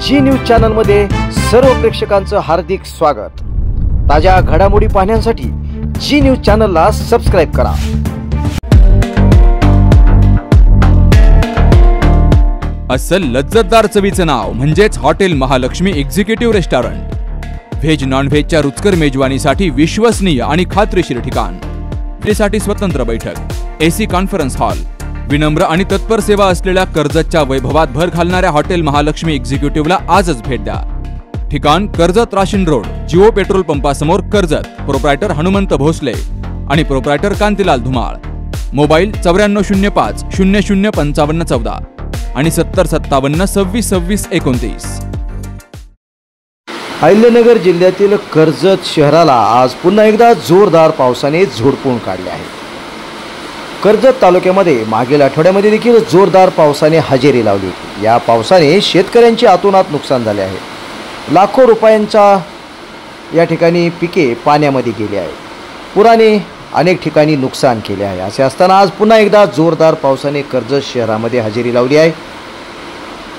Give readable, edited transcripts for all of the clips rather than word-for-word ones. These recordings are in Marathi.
जी न्यूज चॅनल मध्ये सर्व प्रेक्षकांचं हार्दिक स्वागत। ताज्या घडामोडी पाहण्यासाठी जी न्यूज चॅनलला सबस्क्राइब करा। अस्सल लज्जतदार चवीचं नाव म्हणजेच hotel Mahalaxmi executive restaurant. Veg non व्हेजच्या रुचकर मेजवानीसाठी विश्वसनीय आणि खात्रीशीर ठिकाण। त्यासाठी स्वतंत्र बैठक, एसी कॉन्फरन्स हॉल, विनम्र आणि तत्पर सेवा असलेल्या कर्जतच्या वैभवात भर घालणाऱ्या हॉटेल महालक्ष्मी एक्झिक्युटिव्हला आजच भेट द्या। ठिकाण Karjat Rashin road, Jio petrol पंपासमोर, कर्जत। प्रोप्रायटर हनुमंत भोसले आणि प्रोप्रायटर कांतीलाल धुमाळ। मोबाईल 9405 005514 आणि 7057262629। अहिल्यानगर जिल्ह्यातील कर्जत शहराला आज पुन्हा एकदा जोरदार पावसाने झोडपून काढले आहे। कर्जत तालुक्यामध्ये मागील आठवड्यामध्ये देखील जोरदार पावसाने हजेरी लावली होती। या पावसाने शेतकऱ्यांचे अतोनात नुकसान झाले आहे। लाखो रुपयांचा या ठिकाणी पिके पाण्यामध्ये गेली आहे। पुराने अनेक ठिकाणी नुकसान केले आहे। असे असताना आज पुन्हा एकदा जोरदार पावसाने कर्जत शहरामध्ये हजेरी लावली आहे।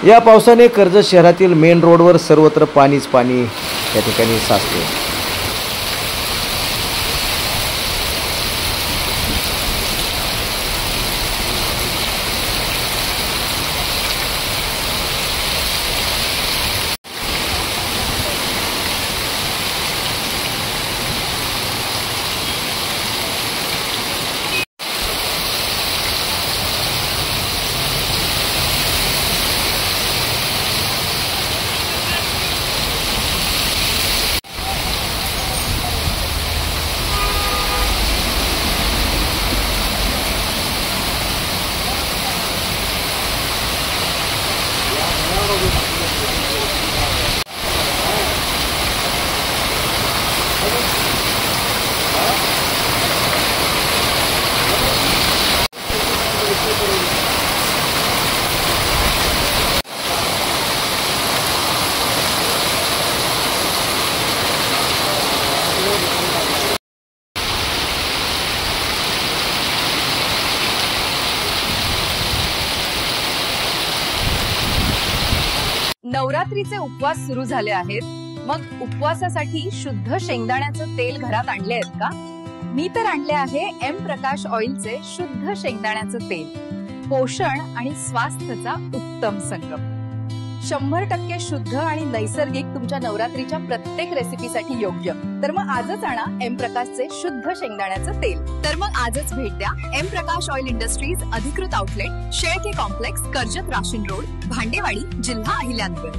या पावसाने कर्जत शहरातील मेन रोडवर सर्वत्र पाणीच पाणी या ठिकाणी साचले। नवरात्रीचे उपवास सुरू झाले आहेत। मग उपवासासाठी शुद्ध शेंगदाण्याचं तेल घरात आणले आहेत का? मी तर आणले आहे एम प्रकाश ऑइलचे शुद्ध शेंगदाण्याचं तेल। पोषण आणि स्वास्थ्याचा उत्तम संगम। 100% शुद्ध आणि नैसर्गिक तुमच्या नवरात्रीच्या प्रत्येक रेसिपीसाठी योग्य। तर मग आजच आणा एम प्रकाशचे शुद्ध शेंगदाण्याचं तेल। तर मग आजच भेट द्या एम प्रकाश ऑइल इंडस्ट्रीज अधिकृत outlet, Shelke complex, Karjat Rashin road, Bhandewadi, जिल्हा अहिल्यानगर।